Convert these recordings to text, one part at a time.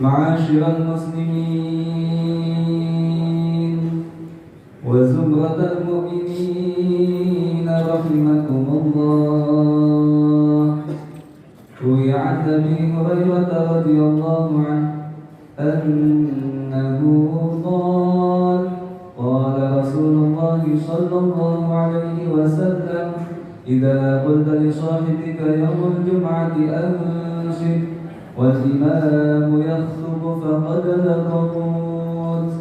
معاشر المسلمين وزمرة المؤمنين رحمكم الله. روي عن أبي هريرة رضي الله عنه أنه قال قال رسول الله صلى الله عليه وسلم: إذا قلت لصاحبك يوم الجمعة أنصت والإمام يخطب فقد لغوت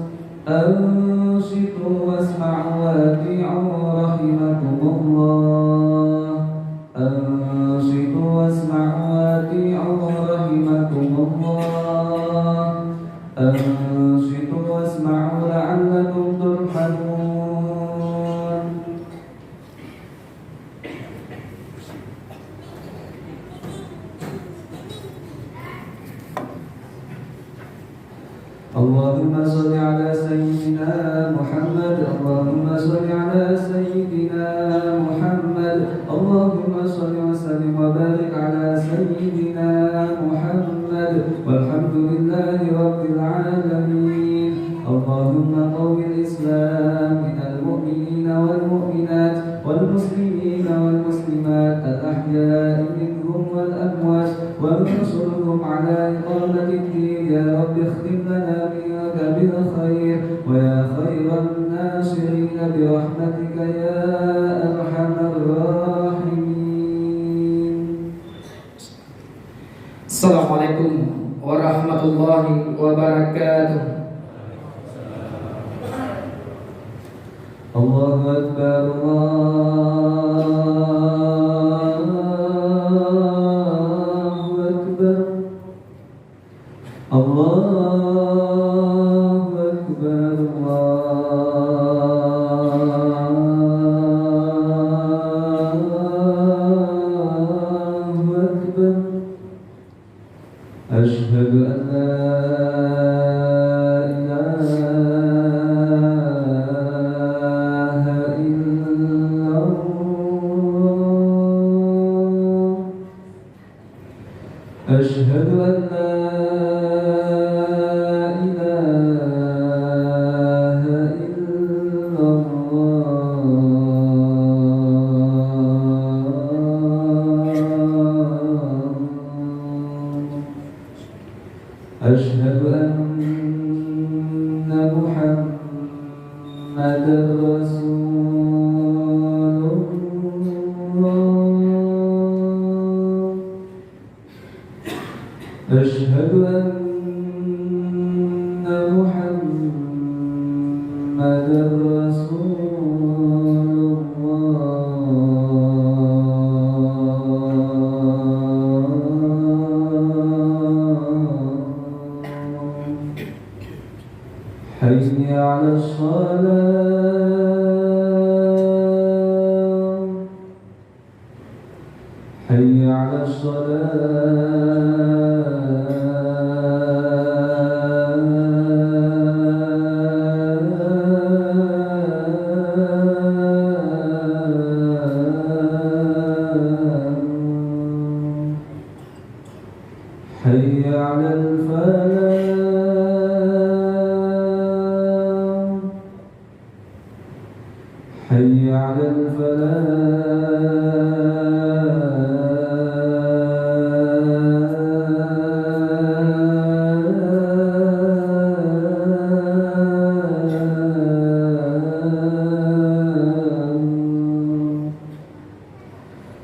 أنصتوا واسمعوا وأطيعوا رحمكم الله. أنصتوا واسمعوا وأطيعوا رحمكم الله. أنصتوا واسمعوا لعلكم ترحمون. اللهم صل على سيدنا محمد. اللهم صل على سيدنا محمد. اللهم صل وسلم وبارك على سيدنا محمد والحمد لله رب العالمين. اللهم قو الإسلام من المؤمنين والمؤمنات والمسلمين والمسلمات الأحياء منهم والأموات وانصرهم على إقامة الدين. يا رب اختم لنا منك بالخير ويا خير الناصرين برحمتك يا أرحم الراحمين. Assalamualaikum warahmatullahi wabarakatuh. Allahu Akbar. Allahu Akbar. Allahu Akbar. Allahu Akbar. Asyhadu an la أشهد أن لا إله إلا الله. أشهد أن محمدا رسول الله. أشهد أن محمدا رسول الله. حي على الصلاة. حي على الصلاة. حي على الفلاح. حي على الفلاح.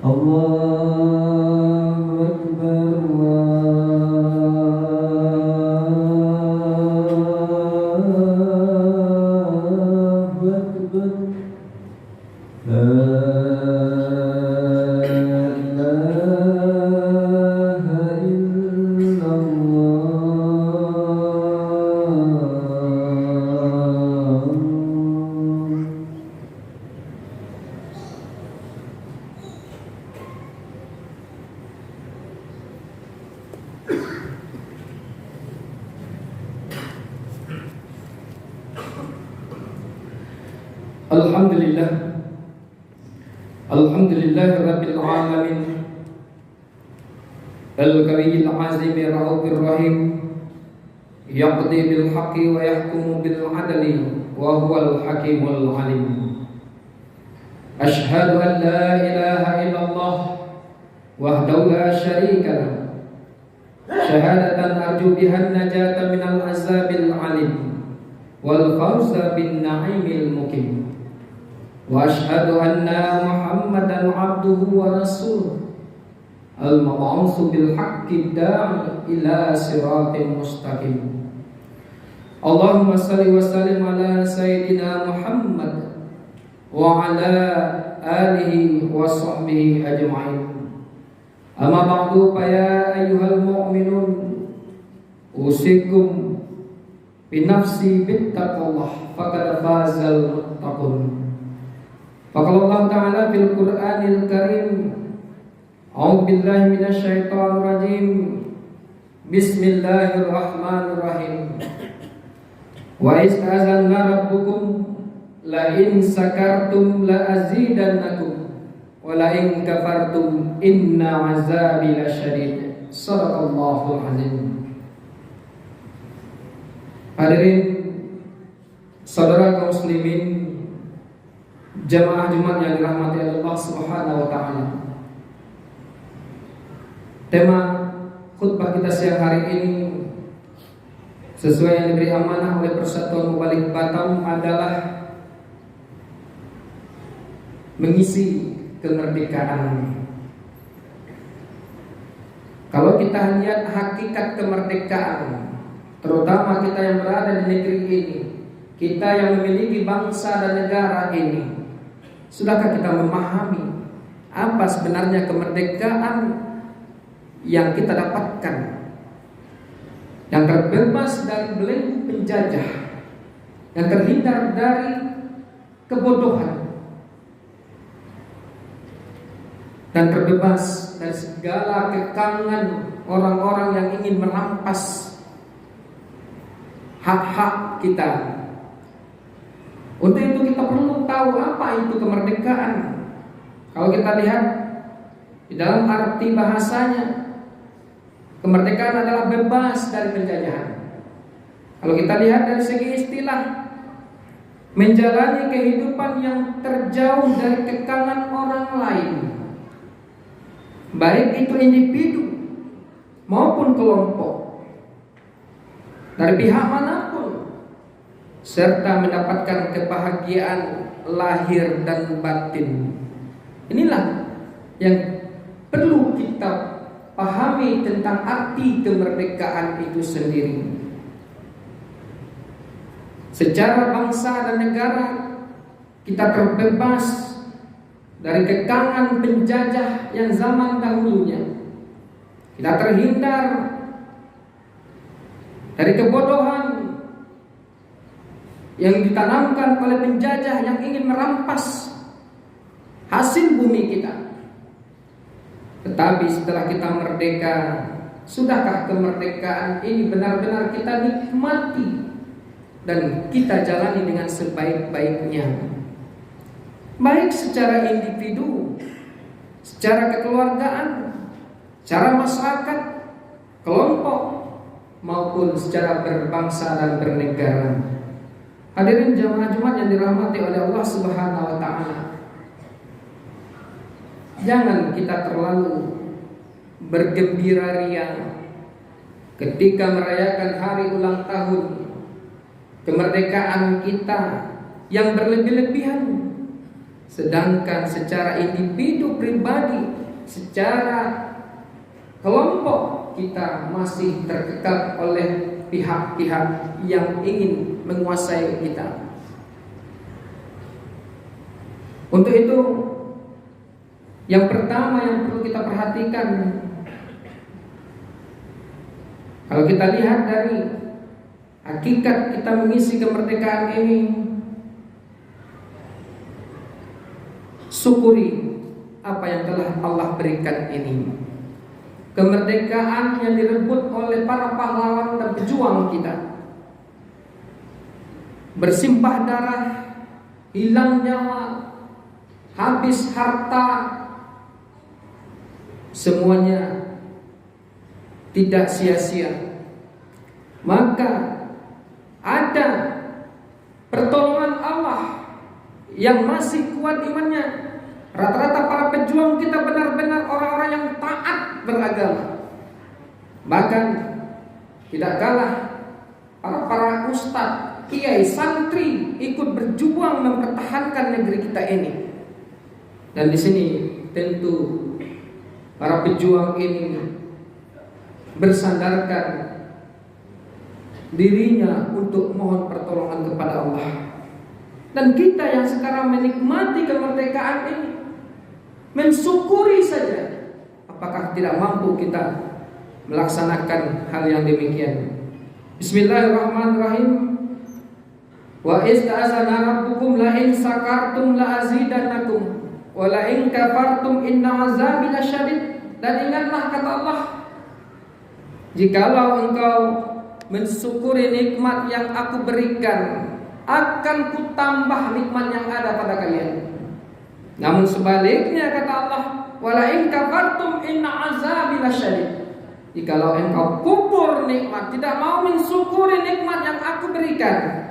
الله أكبر. الله أكبر. لا إله إلا الله. Alhamdulillah. Alhamdulillah rabbil alamin. Al-Kawiyyil Azim Ar-Rahim. يقضي بالحق ويحكم بالعدل وهو الحكيم العليم. أشهد أن لا إله إلا الله وحده لا شريك له شهادة أرجو بها النجاة من العذاب العليم والفوز بالنعيم المقيم. وأشهد أن محمدا عبده ورسوله المبعوث بالحق الداعي إلى صراط مستقيم. اللهم صل وسلم على سيدنا محمد وعلى آله وصحبه أجمعين. أما بعد فيا أيها المؤمنون أوصيكم بنفسي بالتقوى الله فقد فاز المتقون. فقال الله تعالى في القرآن الكريم: أعوذ بالله من الشيطان الرجيم بسم الله الرحمن الرحيم. وإذ أذن ربكم لئن شكرتم لأزيدنكم ولئن كفرتم إن عذابي لشديد. Shadaqallahul azim. Hadirin saudara kaum muslimin, jamaah Jumat yang dirahmati Allah Subhanahu wa taala. Tema khutbah kita siang hari ini sesuai yang diberi amanah oleh Persatuan Mubalik Batam adalah mengisi kemerdekaan. Kalau kita lihat hakikat kemerdekaan, terutama kita yang berada di negeri ini, kita yang memiliki bangsa dan negara ini, sudahkah kita memahami apa sebenarnya kemerdekaan yang kita dapatkan, yang terbebas dari belenggu penjajah, yang terhindar dari kebodohan, dan terbebas dari segala kekangan orang-orang yang ingin merampas hak-hak kita. Untuk itu kita perlu tahu apa itu kemerdekaan. Kalau kita lihat di dalam arti bahasanya, kemerdekaan adalah bebas dari penjajahan. Kalau kita lihat dari segi istilah, menjalani kehidupan yang terjauh dari kekangan orang lain, baik itu individu maupun kelompok, dari pihak manapun, serta mendapatkan kebahagiaan lahir dan batin. Inilah yang perlu kita pahami tentang arti kemerdekaan itu sendiri. Secara bangsa dan negara, kita terbebas dari kekangan penjajah yang zaman dahulunya. Kita terhindar dari kebodohan yang ditanamkan oleh penjajah yang ingin merampas hasil bumi kita. Tetapi setelah kita merdeka, sudahkah kemerdekaan ini benar-benar kita nikmati dan kita jalani dengan sebaik-baiknya? Baik secara individu, secara kekeluargaan, secara masyarakat, kelompok, maupun secara berbangsa dan bernegara. Hadirin jamaah Jumat yang dirahmati oleh Allah Subhanahu wa taala, jangan kita terlalu bergembira ria ketika merayakan hari ulang tahun kemerdekaan kita yang berlebih-lebihan. Sedangkan secara individu pribadi, secara kelompok, kita masih terkekang oleh pihak-pihak yang ingin menguasai kita. Untuk itu, yang pertama yang perlu kita perhatikan, kalau kita lihat dari hakikat kita mengisi kemerdekaan ini, syukuri apa yang telah Allah berikan ini. Kemerdekaan yang direbut oleh para pahlawan dan pejuang kita, bersimpah darah, hilang nyawa, habis harta, semuanya tidak sia-sia maka ada pertolongan Allah yang masih kuat imannya. Rata-rata para pejuang kita benar-benar orang-orang yang taat beragama. Bahkan tidak kalah para ustadz, kiai, santri ikut berjuang mempertahankan negeri kita ini. Dan di sini tentu para pejuang ini bersandarkan dirinya untuk mohon pertolongan kepada Allah. Dan kita yang sekarang menikmati kemerdekaan ini, mensyukuri saja, apakah tidak mampu kita melaksanakan hal yang demikian? Bismillahirrahmanirrahim. Wa ista'azana rabbukum la in sakartum la azidannakum wa la in kafartum inna azabi lasyadid. Dan ingatlah kata Allah, jikalau engkau mensyukuri nikmat yang aku berikan, akan kutambah nikmat yang ada pada kalian. Namun sebaliknya kata Allah, wala in kafartum inna azabi lasyadid. Jikalau engkau kufur nikmat, tidak mau mensyukuri nikmat yang aku berikan,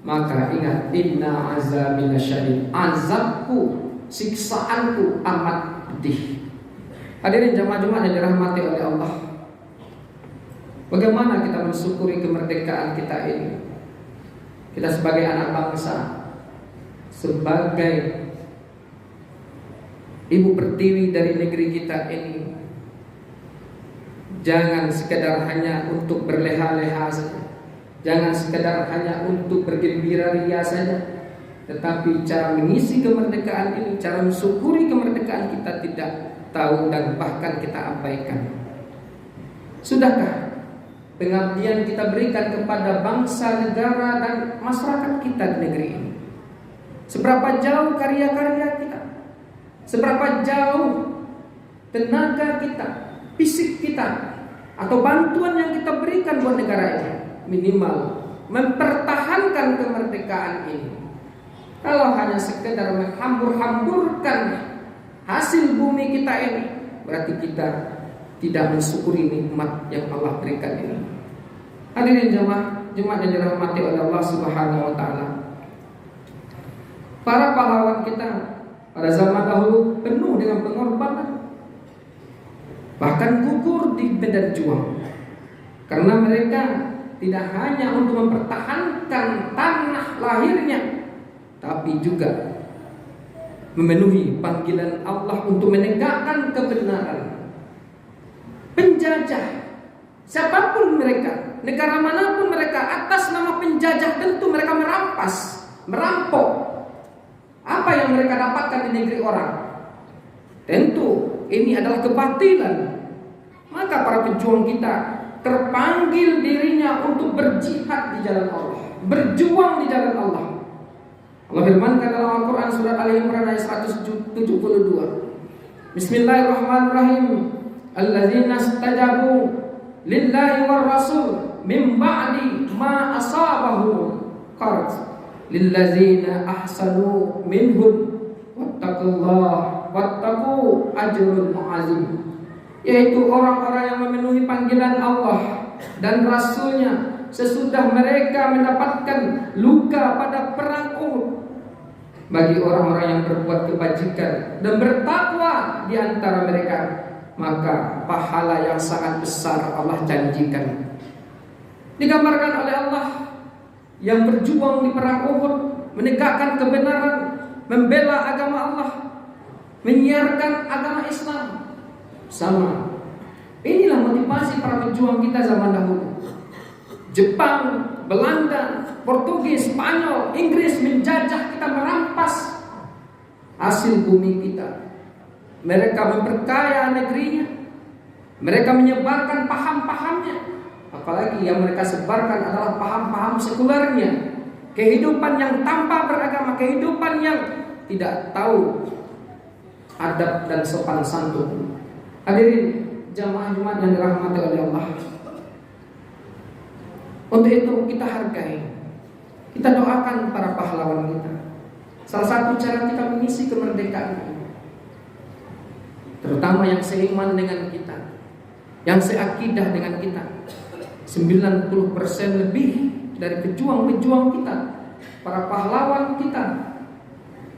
maka ingat, inna azabi lasyadid, azabku, siksaanku amat pedih. Hadirin jamaah Jumat yang dirahmati oleh Allah, bagaimana kita mensyukuri kemerdekaan kita ini? Kita sebagai anak bangsa, sebagai ibu pertiwi dari negeri kita ini, jangan sekedar hanya untuk berleha-leha saja, jangan sekedar hanya untuk bergembira ria saja, tetapi cara mengisi kemerdekaan ini, cara mensyukuri kemerdekaan kita tidak tahu dan bahkan kita abaikan. Sudahkah pengabdian kita berikan kepada bangsa, negara, dan masyarakat kita di negeri ini? Seberapa jauh karya-karya kita? Seberapa jauh tenaga kita, fisik kita, atau bantuan yang kita berikan buat negara ini? Minimal mempertahankan kemerdekaan ini. Kalau hanya sekedar menghambur-hamburkan hasil bumi kita ini, berarti kita tidak mensyukuri nikmat yang Allah berikan ini. Hadirin jemaah Jumat yang dirahmati oleh Allah Subhanahu wa taala. Para pahlawan kita pada zaman dahulu penuh dengan pengorbanan, bahkan gugur di medan juang, karena mereka tidak hanya untuk mempertahankan tanah lahirnya, tapi juga memenuhi panggilan Allah untuk menegakkan kebenaran. Penjajah, siapapun mereka, negara manapun mereka, atas nama penjajah tentu mereka merampas, merampok apa yang mereka dapatkan di negeri orang. Tentu ini adalah kebatilan. Maka para pejuang kita terpanggil dirinya untuk berjihad di jalan Allah, berjuang di jalan Allah. Allah firmankan dalam Al-Quran surat Ali Imran ayat 172, Bismillahirrahmanirrahim. Alladzina istajabu lillahi war rasul min ba'di ma asabahum qarz lilladzina ahsanu minhum wattaqullaha wattaqu ajrun azim. Yaitu orang-orang yang memenuhi panggilan Allah dan Rasulnya sesudah mereka mendapatkan luka pada perang Uhud. Bagi orang-orang yang berbuat kebajikan dan bertakwa di antara mereka, maka pahala yang sangat besar Allah janjikan. Digambarkan oleh Allah yang berjuang di perang Uhud, menegakkan kebenaran, membela agama Allah, menyiarkan agama Islam. Sama. Inilah motivasi para pejuang kita zaman dahulu. Jepang, Belanda, Portugis, Spanyol, Inggris menjajah kita, merampas hasil bumi kita. Mereka memperkaya negerinya, mereka menyebarkan paham-pahamnya. Apalagi yang mereka sebarkan adalah paham-paham sekulernya, kehidupan yang tanpa beragama, kehidupan yang tidak tahu adab dan sopan santun. Hadirin jamaah Jumat yang dirahmati oleh Allah, untuk itu kita hargai, kita doakan para pahlawan kita. Salah satu cara kita mengisi kemerdekaan ini, terutama yang seiman dengan kita, yang seakidah dengan kita, 90% lebih dari pejuang-pejuang kita, para pahlawan kita,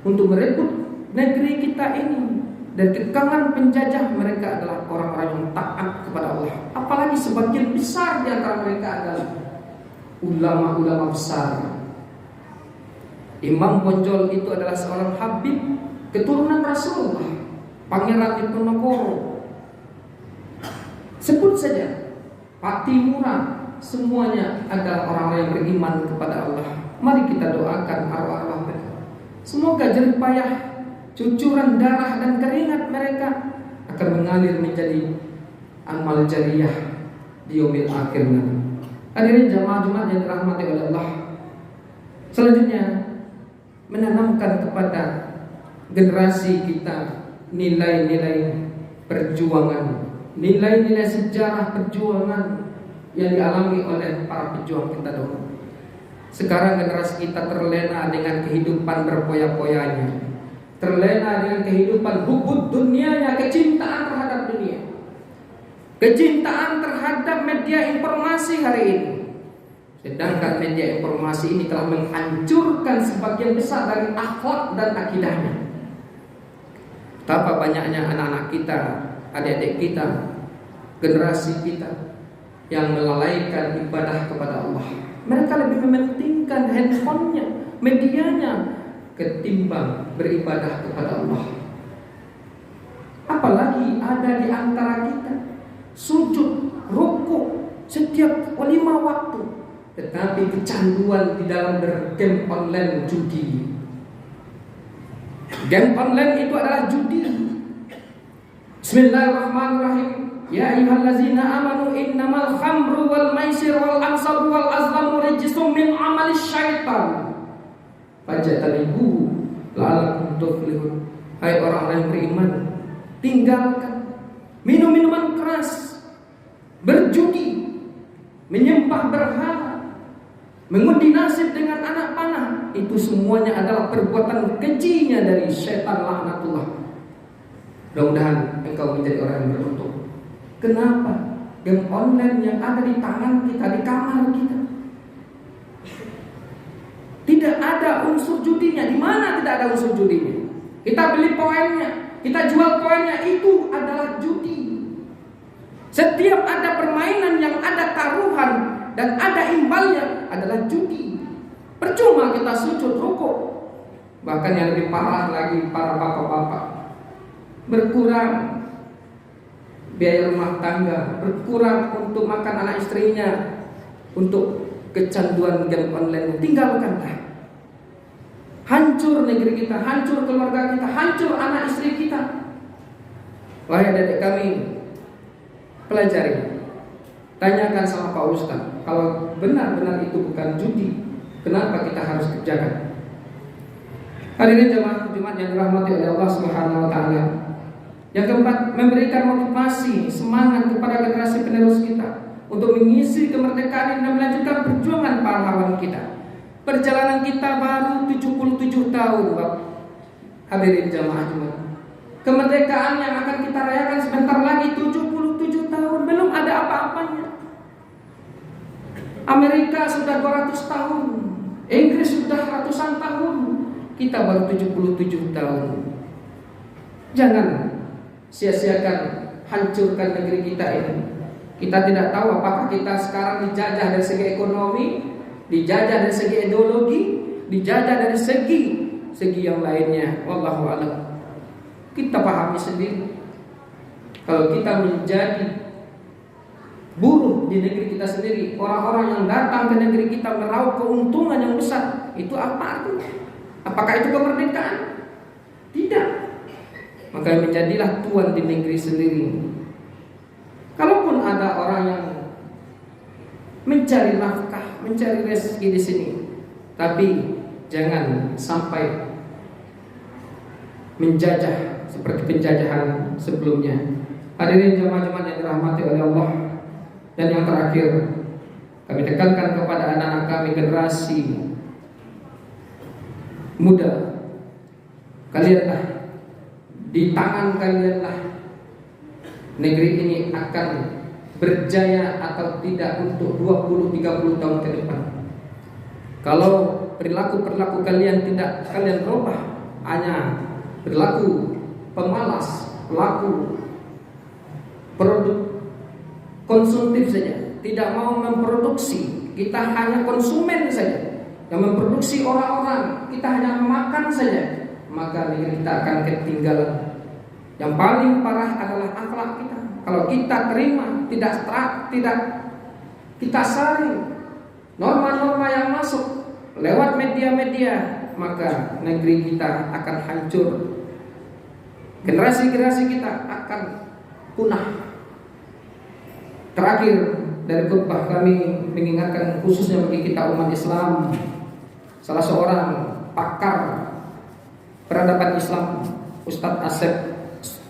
untuk merebut negeri kita ini dari kekangan penjajah. Mereka adalah orang-orang yang taat kepada Allah. Apalagi sebagian besar di antara mereka adalah ulama-ulama besar. Imam Bonjol itu adalah seorang habib keturunan Rasulullah, Pangeran Diponegoro. Sebut saja Pak Timura, semuanya adalah orang-orang yang beriman kepada Allah. Mari kita doakan arwah-arwah mereka. Semoga jerih payah, cucuran darah dan keringat mereka akan mengalir menjadi amal jariyah di yaumil akhir nanti. Hadirin jamaah Jumat yang dirahmati oleh Allah. Selanjutnya, menanamkan kepada generasi kita nilai-nilai perjuangan, nilai-nilai sejarah perjuangan yang dialami oleh para pejuang kita dahulu. Sekarang generasi kita terlena dengan kehidupan berpoya-poyanya, terlena dengan kehidupan hubud dunianya, kecintaan terhadap dunia, kecintaan terhadap media informasi hari ini. Sedangkan media informasi ini telah menghancurkan sebagian besar dari akhlak dan akidahnya. Betapa banyaknya anak-anak kita, adik-adik kita, generasi kita yang melalaikan ibadah kepada Allah. Mereka lebih mementingkan handphonenya, medianya, ketimbang beribadah kepada Allah. Apalagi ada di antara kita sujud, rukuk setiap 5 waktu, tetapi kecanduan di dalam bergame online judi. Game online itu adalah judi. Bismillahirrahmanirrahim. Ya ayyuhallazina amanu innamal khamru wal maisir wal ansabu wal azlamu rijsum min amalis syaitan fajtanibuhu la'allakum tuflihun. Hai orang-orang yang beriman, tinggalkan minum-minuman keras, berjudi, menyembah berhala, mengundi nasib dengan anak panah. Itu semuanya adalah perbuatan kejinya dari syaitan laknatullah. Mudah-mudahan engkau menjadi orang yang beruntung. Kenapa? Game online yang ada di tangan kita, di kamar kita, tidak ada unsur judinya. Di mana tidak ada unsur judinya? Kita beli poinnya, kita jual poinnya, itu adalah judi. Setiap ada permainan yang ada taruhan dan ada imbalnya adalah judi. Percuma kita sujud rukuk. Bahkan yang lebih parah lagi, para bapak-bapak, berkurang biaya rumah tangga, berkurang untuk makan anak istrinya, untuk kecanduan game online. Tinggalkanlah. Hancur negeri kita, hancur keluarga kita, hancur anak istri kita. Wahai adik kami, pelajari, tanyakan sama Pak Ustaz, kalau benar-benar itu bukan judi, kenapa kita harus kerjakan? Hadirin jemaah Jumat yang dirahmati oleh Allah Subhanahu wa taala. Yang keempat, memberikan motivasi, semangat kepada generasi penerus kita untuk mengisi kemerdekaan dan melanjutkan perjuangan pahlawan kita. Perjalanan kita baru 77 tahun, Bapak. Hadirin jemaah Jumat. Kemerdekaan yang akan kita rayakan sebentar lagi 77 tahun, belum ada apa-apanya. Amerika sudah 200 tahun, Inggris sudah ratusan tahun, kita baru 77 tahun. Jangan sia-siakan, hancurkan negeri kita ini. Kita tidak tahu apakah kita sekarang dijajah dari segi ekonomi, dijajah dari segi ideologi, dijajah dari segi yang lainnya. Wallahu a'lam. Kita pahami sendiri, kalau kita menjadi buruh di negeri kita sendiri, orang-orang yang datang ke negeri kita meraup keuntungan yang besar, itu apa artinya? Apakah itu kemerdekaan? Tidak. Maka menjadilah tuan di negeri sendiri. Kalaupun ada orang yang mencari nafkah, mencari rezeki di sini, tapi jangan sampai menjajah seperti penjajahan sebelumnya. Hadirin jemaah-jemaah yang dirahmati oleh Allah. Dan yang terakhir, kami tekankan kepada anak-anak kami, generasi muda, kalianlah, di tangan kalianlah negeri ini akan berjaya atau tidak untuk 20-30 tahun ke depan. Kalau perilaku kalian tidak kalian rubah, hanya perilaku pemalas, pelaku produk konsumtif saja, tidak mau memproduksi, kita hanya konsumen saja, yang memproduksi orang-orang, kita hanya memakan saja, maka negeri kita akan ketinggalan. Yang paling parah adalah akhlak kita. Kalau kita terima, tidak kita saring norma-norma yang masuk lewat media-media, maka negeri kita akan hancur. Generasi-generasi kita akan punah. Terakhir dari khutbah kami mengingatkan khususnya bagi kita umat Islam, salah seorang pakar peradaban Islam, Ustadz Asep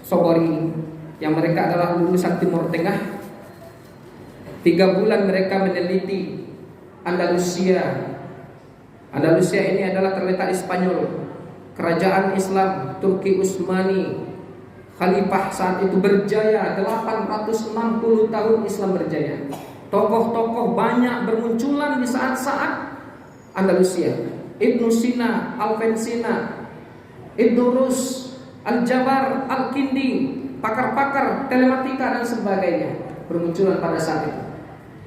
Sobori, yang mereka adalah lulusan Timur Tengah. 3 bulan mereka meneliti Andalusia. Andalusia ini adalah terletak di Spanyol, kerajaan Islam Turki Utsmani. Khalifah saat itu berjaya, 860 tahun Islam berjaya. Tokoh-tokoh banyak bermunculan di saat-saat Andalusia. Ibnu Sina, Alfensina, Ibnu Rus, Al-Jabar, Al-Kindi, pakar-pakar telematika dan sebagainya bermunculan pada saat itu.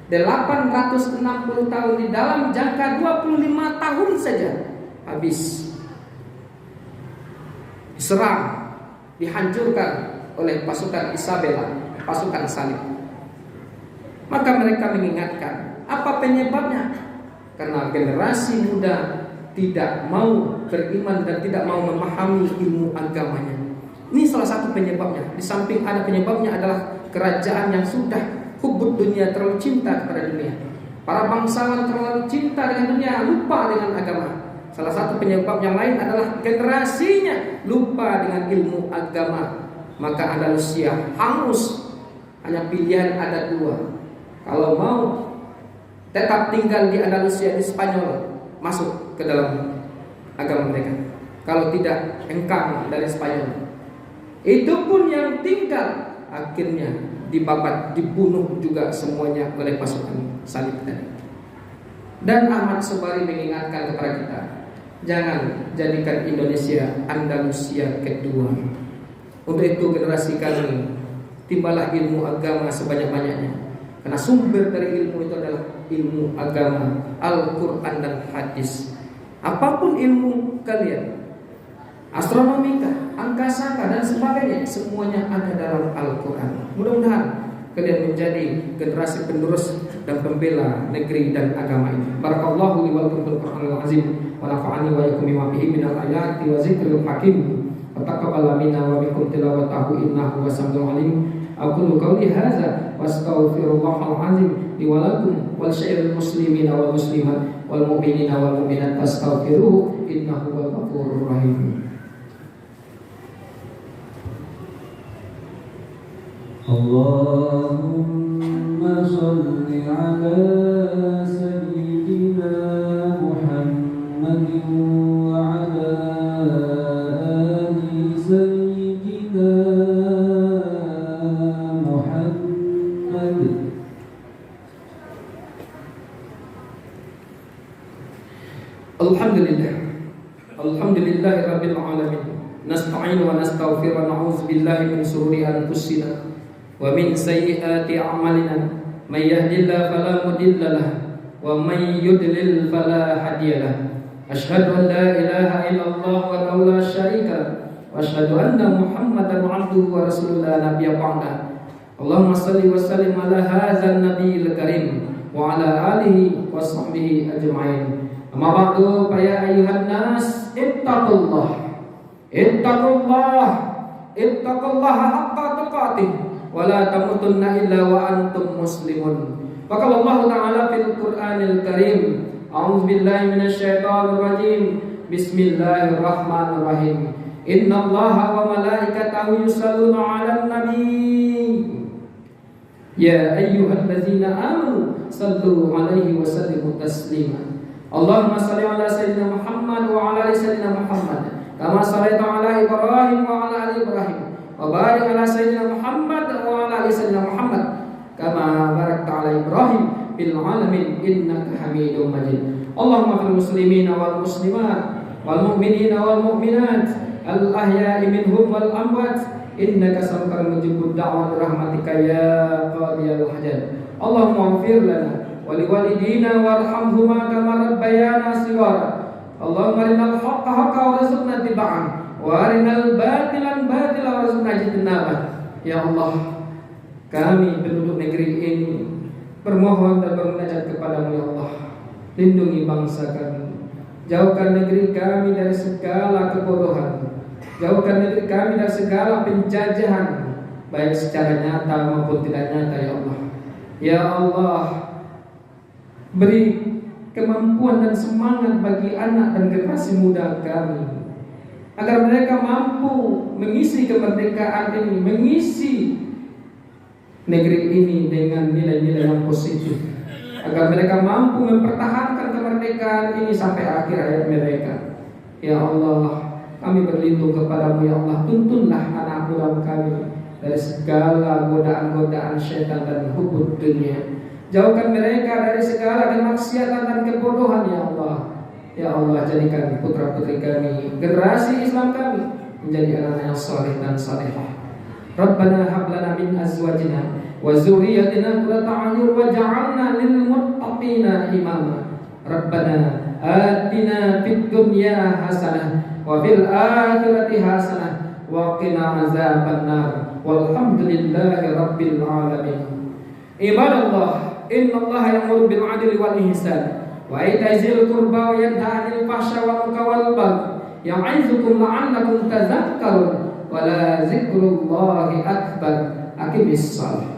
860 tahun di dalam jangka 25 tahun saja habis, diserang, dihancurkan oleh pasukan Isabella, pasukan salib. Maka mereka mengingatkan, apa penyebabnya? Karena generasi muda tidak mau beriman dan tidak mau memahami ilmu agamanya. Ini salah satu penyebabnya. Di samping ada penyebabnya adalah kerajaan yang sudah hubud dunia, terlalu cinta kepada dunia. Para bangsawan terlalu cinta dengan dunia, lupa dengan agama. Salah satu penyebab yang lain adalah generasinya lupa dengan ilmu agama. Maka Andalusia hangus. Hanya pilihan ada 2. Kalau mau tetap tinggal di Andalusia, di Spanyol, masuk ke dalam agama mereka. Kalau tidak, hengkang dari Spanyol. Itu pun yang tinggal akhirnya dibabat, dibunuh juga semuanya oleh pasukan salib tadi. Dan Ahmad Sobari mengingatkan kepada kita, jangan jadikan Indonesia Andalusia kedua. Untuk itu generasi kami, timbalah ilmu agama sebanyak-banyaknya. Karena sumber dari ilmu itu adalah ilmu agama, Al-Quran dan hadis. Apapun ilmu kalian, astronomika, angkasa dan sebagainya, semuanya ada dalam Al-Quran. Mudah-mudahan kalian menjadi generasi penerus dan pembela negeri dan agama ini. Barakallahu li wa lakum bil Qur'anil azim wa nafa'ani wa yakum bima fihi minal ayati wa zikril hakim. Wa taqabbal minna wa minkum tilawatahu innahu wasami'ul alim. Aqulu qawli hadza wa astaghfirullahal azim li wa lakum wal sa'iril muslimina wal muslimat wal mu'minina wal mu'minat fastaghfiruhu innahu wal ghafurur rahim. Allahumma salli ala sayyidina Muhammadin wa ala ali sayyidina Muhammad. Alhamdulillahi rabbil alamin. Nasta'inu wa nastaghfiru wa na'udzu billahi min shururi anfusina wa min sayyiati a'malina. May yahdihillahu fala mudilla lahu wa may yudlil fala hadiya lahu. Asyhadu an la ilaha illallah wa la syarika lahu wa asyhadu anna Muhammadan 'abduhu wa rasuluhu la nabiyya ba'da. Allahumma shalli wa sallim ala hadzal nabiyil karim wa ala alihi wa sahbihi ajma'in. Amma ba'du, fa ya ayyuhan nas ittaqullah haqqa tuqatih wa la tamutunna illa wa antum muslimun. Faqala Allah Ta'ala fil Qur'anil Karim, a'udzu billahi minasy syaithanir rajim. Bismillahirrahmanirrahim. Innallaha wa malaikatahu yusholluna 'alan nabi. Ya ayyuhalladzina amanu sallu 'alaihi wa sallimu taslima. Allahumma shalli 'ala sayyidina Muhammad wa 'ala ali sayyidina Muhammad kama shallaita 'ala Ibrahim wa 'ala ali Ibrahim wa barik 'ala sayyidina Muhammad wa 'ala ali sayyidina Muhammad kama barakta ala Ibrahim fil alamin innaka Hamidum Majid. Allahumma fil muslimina wal muslimat wal mu'minina wal mu'minat al ahya'i minhum wal amwat innaka samikal mujibud da'wat rahmatika ya qadiyal hajat. Allahumma ighfir lana wa liwalidina warhamhuma kama rabbayana shighara. Allahumma arinal haqqa haqqan warzuqna ittiba'ah wa arinal batilan batilan warzuqna ijtinabah. Ya Allah, kami penduduk negeri ini bermohon dan bermunajat kepadamu ya Allah. Lindungi bangsa kami, jauhkan negeri kami dari segala kebodohan, jauhkan negeri kami dari segala penjajahan, baik secara nyata maupun tidak nyata ya Allah. Ya Allah, beri kemampuan dan semangat bagi anak dan generasi muda kami, agar mereka mampu mengisi kemerdekaan ini, mengisi negeri ini dengan nilai-nilai yang positif, agar mereka mampu mempertahankan kemerdekaan ini sampai akhir hayat mereka. Ya Allah, kami berlindung kepadamu ya Allah. Tuntunlah anak muda kami dari segala godaan-godaan syaitan dan hubud dunia. Jauhkan mereka dari segala kemaksiatan dan kebodohan ya Allah. Ya Allah, jadikan putra-putri kami, generasi Islam kami menjadi anak yang saleh dan salehah. Rabbana hab lana min azwajina wa dzurriyyatina qurrata a'yun waj'alna lil muttaqina imama. Rabbana atina fid dunya hasanah wa fil akhirati hasanah wa qina azabannar. Walhamdulillahi rabbil alamin. Ibadallah, innallaha ya'muru bil 'adli wal ihsan wa ita'i dzil qurba wa yanha 'anil fahsya'i wal munkari wal baghi ya'izukum la'allakum tadhakkarun wa la dzikrullahi akbar. Aqimis shalah.